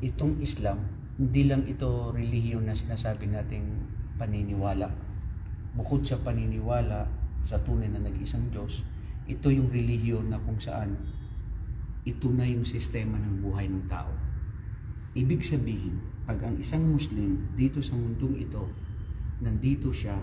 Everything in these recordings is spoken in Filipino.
itong Islam, hindi lang ito relihiyon na sinasabi nating paniniwala. Bukod sa paniniwala sa tunay na nag-isang Diyos, ito yung relihiyon na kung saan ito na yung sistema ng buhay ng tao. Ibig sabihin, pag ang isang Muslim dito sa mundong ito, nandito siya,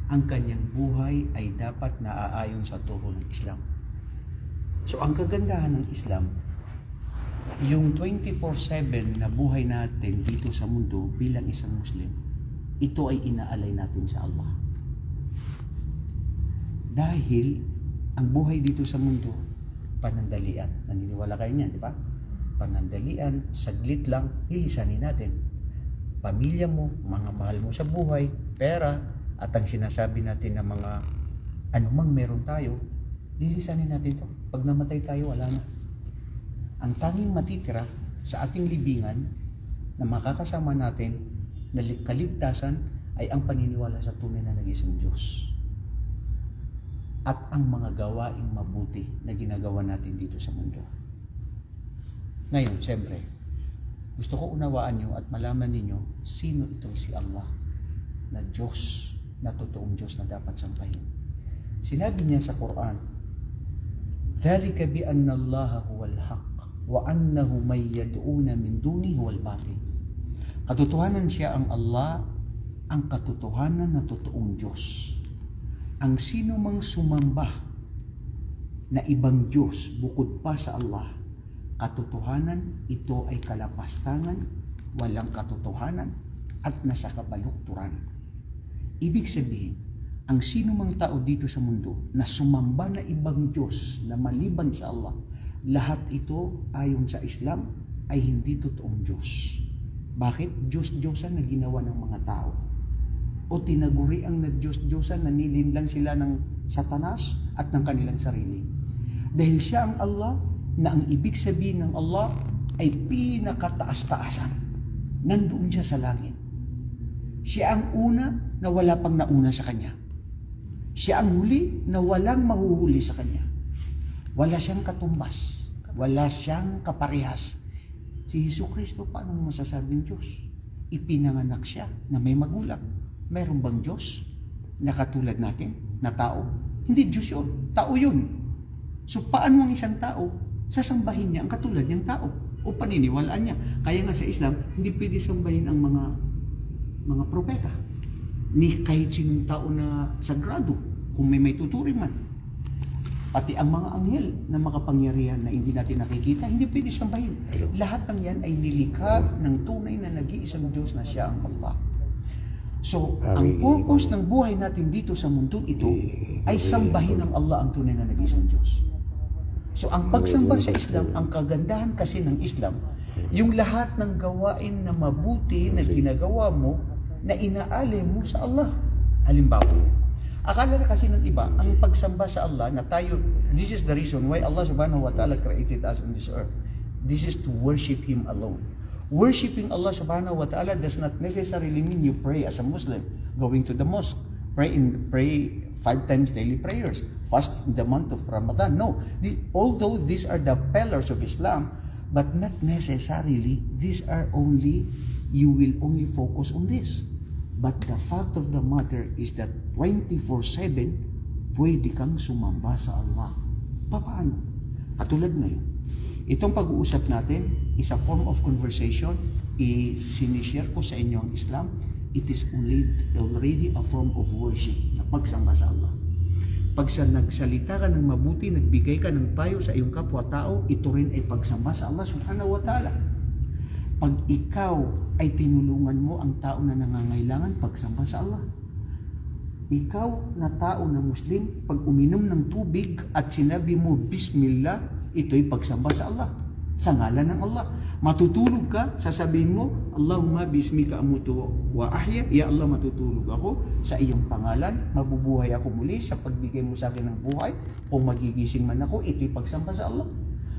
ang kanyang buhay ay dapat naaayon sa turo ng Islam. So ang kagandahan ng Islam, yung 24/7 na buhay natin dito sa mundo bilang isang Muslim, ito ay inaalay natin sa Allah. Dahil ang buhay dito sa mundo, panandalian. Naniniwala kayo niyan, di ba? Panandalian, saglit lang, hilisanin natin. Pamilya mo, mga mahal mo sa buhay, pera, at ang sinasabi natin na mga anumang meron tayo, lilisanin natin to. Pag namatay tayo, wala na. Ang tanging matitira sa ating libingan na makakasama natin na kaligtasan ay ang paniniwala sa tunay na nag-isang Diyos. At ang mga gawaing mabuti na ginagawa natin dito sa mundo. Ngayon, siyempre, gusto ko unawaan nyo at malaman ninyo sino itong si Allah na Diyos, na totoong Diyos na dapat sampahin. Sinabi niya sa Quran, ذَلِكَ بِأَنَّ اللَّهَ هُوَ الْحَقِّ وَأَنَّهُ مَن يَدْعُونَ مِن دُونِهِ هُوَ الْبَاطِلُ. Katotohanan siya ang Allah, ang katotohanan na totoong Diyos. Ang sino mang sumamba na ibang Diyos bukod pa sa Allah, katotohanan, ito ay kalapastangan, walang katotohanan, at nasa kabalukturan. Ibig sabihin, ang sino mang tao dito sa mundo na sumamba na ibang Diyos na maliban sa Allah, lahat ito ayon sa Islam ay hindi totoong Diyos. Bakit? Diyos-Diyosan na ginawa ng mga tao. O tinaguri ang Diyos-Diyosan, nanilinlang sila ng Satanas at ng kanilang sarili. Dahil siya ang Allah, na ang ibig sabihin ng Allah ay pinakataas-taasan. Nandoon siya sa langit. Siya ang una na wala pang nauna sa Kanya. Siya ang huli na walang mahuhuli sa Kanya. Wala siyang katumbas. Wala siyang kaparehas. Si Jesucristo, paano masasabing Diyos? Ipinanganak siya na may magulang. Meron bang Diyos na katulad natin, na tao? Hindi Diyos yun. Tao yun. So paano ang isang tao sasambahin niya ang katulad niyang tao? O paniniwalaan niya? Kaya nga sa Islam, hindi pwede sambahin ang mga propeta. Ni kahit sinong tao na sagrado, kung may tuturing man. Pati ang mga anghel na makapangyarihan na hindi natin nakikita, hindi pwede sambahin. Lahat ng yan ay nilikha ng tunay na nag-iisang Diyos na siya ang Allah. So, ang purpose ng buhay natin dito sa mundong ito ay sambahin ng Allah ang tunay na nag-iisang Diyos. So, ang pagsamba sa Islam, ang kagandahan kasi ng Islam, yung lahat ng gawain na mabuti na ginagawa mo, na inaali mo sa Allah. Halimbawa, akala na kasi ng iba, ang pagsamba sa Allah na tayo, this is the reason why Allah subhanahu wa ta'ala created us on this earth. This is to worship Him alone. Worshipping Allah subhanahu wa ta'ala does not necessarily mean you pray as a Muslim, going to the mosque, pray 5 times daily prayers, fast in the month of Ramadan. No, although these are the pillars of Islam, but not necessarily these are only, you will only focus on this. But the fact of the matter is that 24/7, pwede kang sumamba sa Allah. Paano? Katulad ngayon, itong pag-uusap natin is a form of conversation. Sinishare ko sa inyo ang Islam. It is already a form of worship na pagsamba sa Allah. Pag nagsalita ka ng mabuti, nagbigay ka ng payo sa iyong kapwa-tao, ito rin ay pagsamba sa Allah subhanahu wa ta'ala. Pag ikaw ay tinulungan mo ang tao na nangangailangan, pagsamba sa Allah. Ikaw na tao na Muslim, pag uminom ng tubig at sinabi mo, Bismillah, ito'y pagsamba sa Allah. Sa ngalan ng Allah. Matutulog ka, sasabihin mo, Allahumma bismika amutu wa ahya. Ya Allah, matutulog ako sa iyong pangalan. Mabubuhay ako muli sa pagbigay mo sa akin ng buhay. O magigising man ako, ito'y pagsamba sa Allah.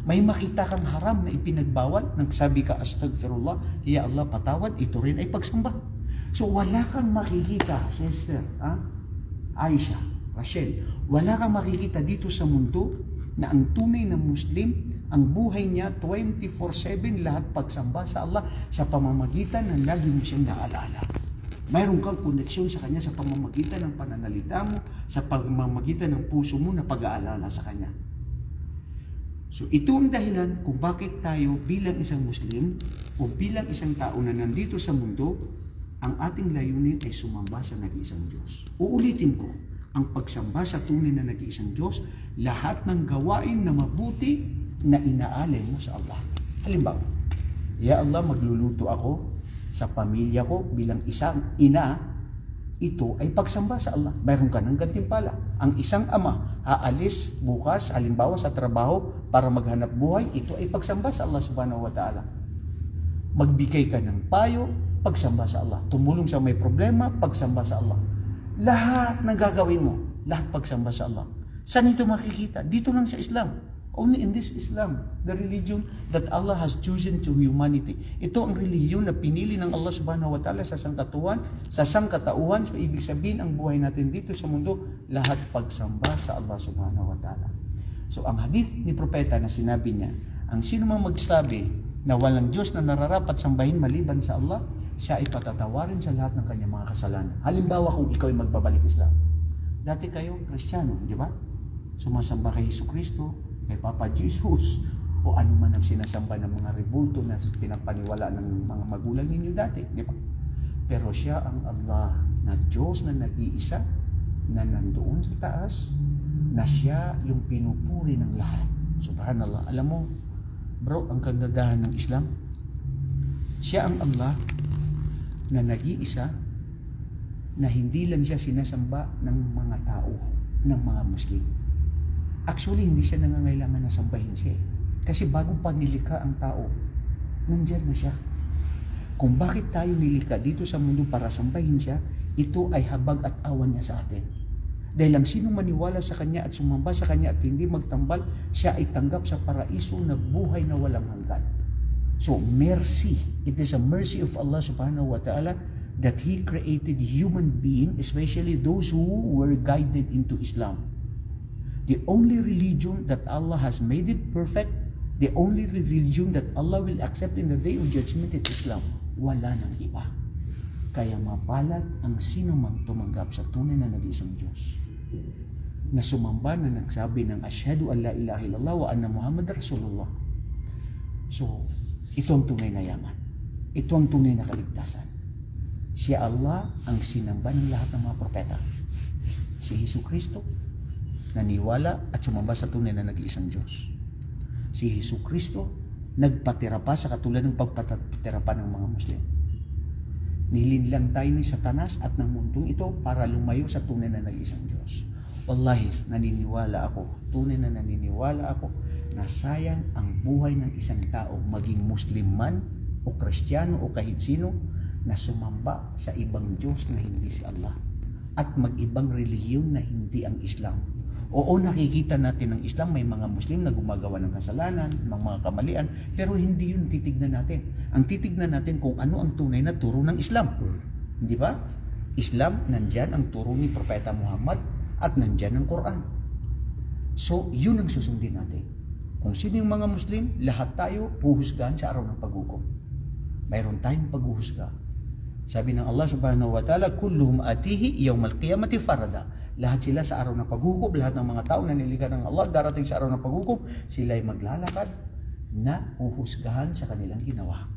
May makita kang haram na ipinagbawal, nagsabi ka, Astaghfirullah, Ya Allah, patawad, ito rin ay pagsamba. So wala kang makikita, sister, Aisha, Rachel, wala kang makikita dito sa mundo na ang tunay na Muslim Ang buhay niya 24/7 lahat pagsamba sa Allah sa pamamagitan ng lagi mo siyang naalala. Mayroon kang koneksyon sa Kanya sa pamamagitan ng pananalita mo, sa pamamagitan ng puso mo na pag-aalala sa Kanya. So ito ang dahilan kung bakit tayo bilang isang Muslim o bilang isang tao na nandito sa mundo, ang ating layunin ay sumamba sa nag-iisang Diyos. Uulitin ko, ang pagsamba sa tunay na nag-iisang Diyos, lahat ng gawain na mabuti na inaalay mo sa Allah. Halimbawa, Ya Allah, magluluto ako sa pamilya ko bilang isang ina, ito ay pagsamba sa Allah. Mayroon ka ng gantimpala. Ang isang ama, aalis bukas, halimbawa sa trabaho, para maghanap buhay, ito ay pagsamba sa Allah subhanahu wa ta'ala. Magbigay ka ng payo, pagsamba sa Allah. Tumulong sa may problema, pagsamba sa Allah. Lahat na gagawin mo, lahat pagsamba sa Allah. Saan ito makikita? Dito lang sa Islam. Only in this Islam, the religion that Allah has chosen to humanity. Ito ang relihiyon na pinili ng Allah subhanahu wa ta'ala sa sangkatuan, sa sangkatauhan. So, ibig sabihin, ang buhay natin dito sa mundo, lahat pagsamba sa Allah subhanahu wa ta'ala. So, ang hadith ni Propeta na sinabi niya, ang sino mang magsabi na walang Diyos na nararapat sambahin maliban sa Allah, siya ay patatawarin sa lahat ng kanyang mga kasalanan. Halimbawa, kung ikaw ay magbabalik Islam. Dati kayo, Kristiyano, di ba? Sumasamba kay Jesucristo, kay Papa Jesus, o ano man ang sinasamba ng mga rebulto na pinapaniwala ng mga magulang ninyo dati, di ba? Pero siya ang Allah na Diyos na nag-iisa, na nandoon sa taas, na siya yung pinupuri ng lahat. Subhanallah. Alam mo, bro, ang kagandahan ng Islam, siya ang Allah na nag-iisa, na hindi lang siya sinasamba ng mga tao, ng mga Muslim. Actually, hindi siya nangangailangan na sambahin siya. Kasi bago pa nilikha ang tao, nandiyan na siya. Kung bakit tayo nilikha dito sa mundo para sambahin siya, ito ay habag at awan niya sa atin. Dahil ang sino maniwala sa Kanya at sumamba sa Kanya at hindi magtambal, siya ay tanggap sa paraiso na buhay na walang hanggan. So, mercy. It is a mercy of Allah subhanahu wa ta'ala that He created human being, especially those who were guided into Islam. The only religion that Allah has made it perfect, the only religion that Allah will accept in the day of judgment is Islam. Wala nang iba. Kaya mapalad ang sino mang tumanggap sa tunay na nag-iisang Diyos. Na sumamba na nagsabi ng Asyhadu an la ilaha illallah wa anna Muhammad Rasulullah. So, ito ang tunay na yaman. Ito ang tunay na kaligtasan. Si Allah ang sinamba ng lahat ng mga propeta. Si Jesucristo, naniwala at sumamba sa tunay na nag-iisang Diyos. Si Jesucristo, nagpatira pa sa katulad ng pagpatira pa ng mga Muslim. Nilinlang tayo ni Satanas at ng mundong ito para lumayo sa tunay na nag-iisang Diyos. Wallahi, tunay na naniniwala ako na sayang ang buhay ng isang tao, maging Muslim man o Kristiyano o kahit sino, na sumamba sa ibang Diyos na hindi si Allah at mag-ibang relihiyon na hindi ang Islam. Oo, nakikita natin ng Islam, may mga Muslim na gumagawa ng kasalanan, mga kamalian, pero hindi yun titignan natin. Ang titignan natin kung ano ang tunay na turo ng Islam. Hindi ba? Islam, nandyan ang turo ni Propeta Muhammad at nandyan ang Quran. So, yun ang susundin natin. Kung sino yung mga Muslim, lahat tayo puhusgahan sa araw ng paghukom. Mayroon tayong paghuhusga. Sabi ng Allah subhanahu wa ta'ala, kulluhum atihi yawmal qiyamati farada. Lahat sila sa araw ng paghukom, lahat ng mga tao na nilikha ng Allah, darating sa araw ng paghukom, sila ay maglalakad na uhusgahan sa kanilang ginawa.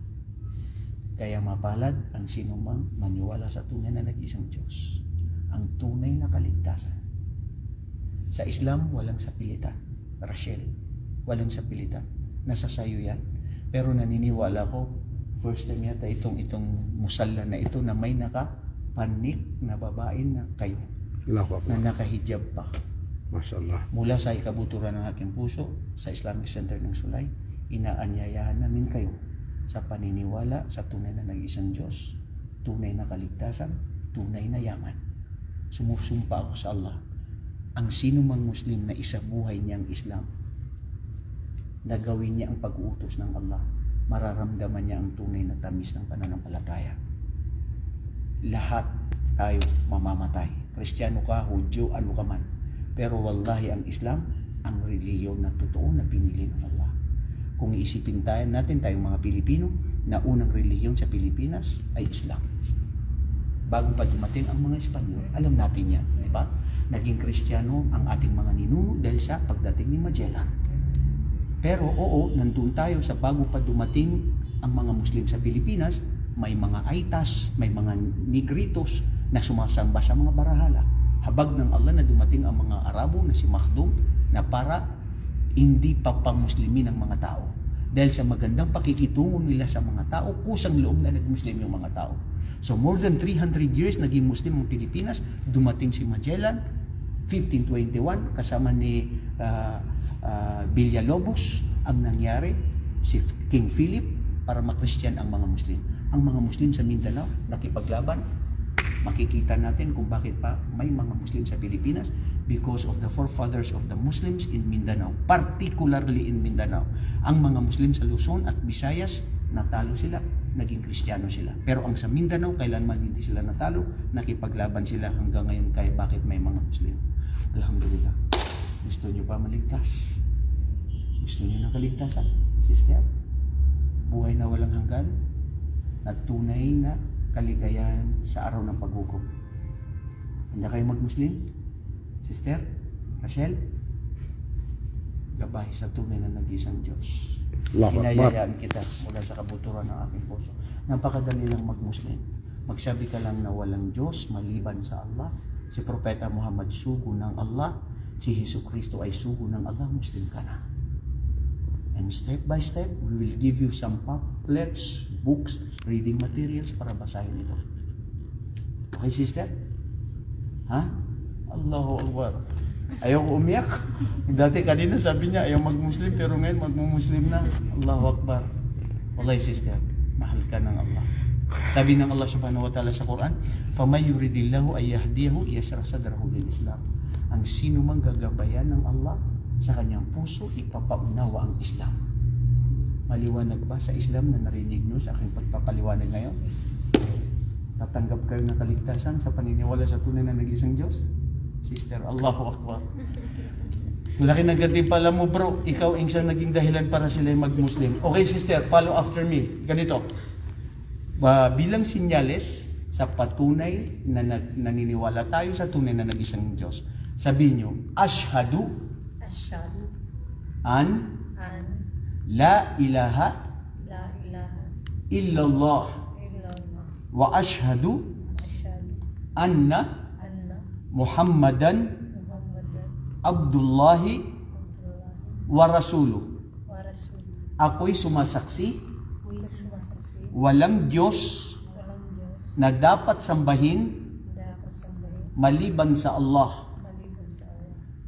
Kaya mapalad ang sino mang maniwala sa tunay na nag-iisang Diyos. Ang tunay na kaligtasan. Sa Islam, walang sapilitan. Rachel, walang sapilitan. Nasa sayo yan. Pero naniniwala ko, first time yata itong musalla na ito na may nakapanik na babae na kayo. Na nakahijab pa. Mashallah. Mula sa ikabuturan ng aking puso, sa Islamic Center ng Sulay, inaanyayahan namin kayo sa paniniwala sa tunay na nag-iisang Diyos, tunay na kaligtasan, tunay na yaman. Sumusumpa ako sa Allah, ang sino mang Muslim na isa buhay niyang Islam, na gawin niya ang pag-uutos ng Allah, mararamdaman niya ang tunay na tamis ng pananampalataya. Lahat tayo mamamatay. Kristiyano ka, Hudyo, ano ka man. Pero wallahi ang Islam, ang reliyon na totoo na pinili ng Allah. Kung iisipin natin tayong mga Pilipino, na unang relihiyon sa Pilipinas ay Islam. Bago pa dumating ang mga Espanyol, alam natin yan, di ba? Naging Kristiyano ang ating mga ninuno dahil sa pagdating ni Magellan. Pero oo, nandun tayo sa bago pa dumating ang mga Muslim sa Pilipinas, may mga Aitas, may mga Negritos na sumasamba sa mga barahala. Habag ng Allah na dumating ang mga Arabo na si Makhdum na para hindi papamuslimin ang mga tao. Dahil sa magandang pakikitungo nila sa mga tao, kusang loob na nag-Muslim yung mga tao. So more than 300 years naging Muslim ang Pilipinas, dumating si Magellan, 1521, kasama ni Villalobos, ang nangyari, si King Philip, para makristiyan ang mga Muslim. Ang mga Muslim sa Mindanao, nakipaglaban. Makikita natin kung bakit pa may mga Muslim sa Pilipinas because of the forefathers of the Muslims in Mindanao, particularly in Mindanao. Ang mga Muslim sa Luzon at Visayas, natalo sila, naging Kristiyano sila. Pero ang sa Mindanao, kailanman hindi sila natalo, nakipaglaban sila hanggang ngayon kaya bakit may mga Muslim. Alhamdulillah. Gusto nyo ba maligtas? Gusto nyo ng kaligtasan? Sister? Buhay na walang hanggan? Na tunay na kaligayahan sa araw ng paghukom. Hindi kayo mag-Muslim? Sister? Rachel? Gabahi sa tunay na nag-isang Diyos. Hinayayaan kita mula sa kabuturan ng aking puso. Napakadali lang mag-Muslim. Magsabi ka lang na walang Diyos maliban sa Allah. Si Propeta Muhammad sugo ng Allah. Si Hesus Kristo ay sugo ng Allah. Muslim ka na. And step by step, we will give you some pamphlets, books, reading materials para basahin ito. Okay, sister? Ha? Allahu Akbar. Ayaw ko umiyak. Dati kanina sabi niya, ayaw mag-Muslim, pero ngayon mag-Muslim na. Allahu Akbar. Wallahi, sister, mahal ka ng Allah. Sabi ng Allah subhanahu wa ta'ala sa Quran, فَمَنْ يُرِدِ اللَّهُ أَنْ يَهْدِيَهُ يَشْرَحْ صَدْرَهُ لِلْإِسْلَامِ. Ang sino mang gagabayan ng Allah, sa kanyang puso, ipapaunawa ang Islam. Maliwanag ba sa Islam na narinig nyo sa aking pagpapaliwanag ngayon? Tatanggap kayo ng kaligtasan sa paniniwala sa tunay na nag-isang Diyos? Sister, Allahu Akbar. Laki ng gantimpala mo, bro. Ikaw ang isang naging dahilan para sila mag-Muslim. Okay, sister, follow after me. Ganito. Bilang sinyales sa patunay na naniniwala tayo sa tunay na nag-isang Diyos. Sabihin nyo, Ashhadu an la ilaha illallah wa ashhadu anna Muhammadan Abdullahi wa rasuluh. Ako'y sumasaksi walang Diyos na dapat sambahin maliban sa Allah.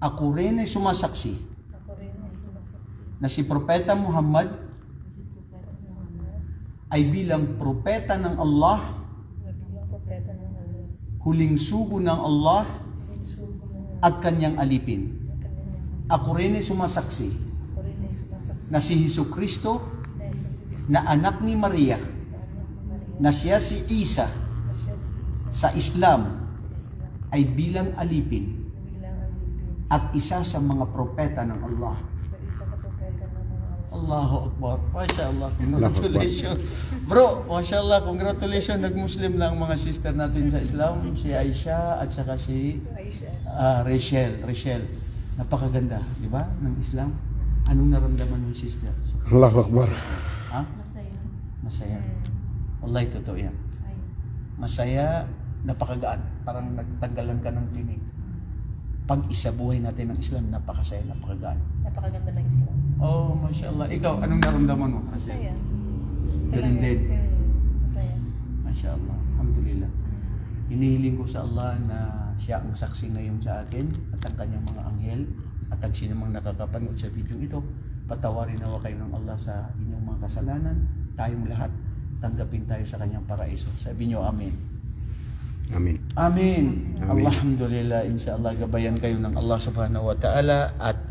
Ako rin ay sumasaksi na si Propeta Muhammad ay bilang propeta ng Allah, huling sugo ng Allah at kanyang alipin. Ako rin ay sumasaksi na si Hesus Kristo na anak ni Maria, na siya si Isa sa Islam ay bilang alipin at isa sa mga propeta ng Allah. Allahu Akbar. MashaAllah. Congratulations. Bro, MashaAllah. Congratulations. Nag-Muslim na ang mga sister natin sa Islam. Si Aisha at saka si Rachel. Napakaganda, di ba? Ng Islam. Anong naramdaman ng sister? Allahu Akbar. Ha? Masaya. Wallahi, totoo yan. Masaya, napakagaan. Parang nagtanggalan ka ng tinig. Pag isabuhay natin ng Islam, napakasaya, napakagaan. Napakaganda ng Islam. Oh, mashallah. Ikaw, anong naramdaman mo? Masaya. Ganun din. Masaya. Mashallah. Alhamdulillah. Hinihiling ko sa Allah na siya ang saksi ngayon sa akin at ang kanyang mga anghel at ang sinumang nakakapanood sa video ito. Patawarin nawa kayo ng Allah sa inyong mga kasalanan. Tayong lahat, tanggapin tayo sa kanyang paraiso. Sabi niyo, Amen. Amin. Amin. Alhamdulillah. Inshallah, gabayan kayo ng Allah subhanahu wa ta'ala at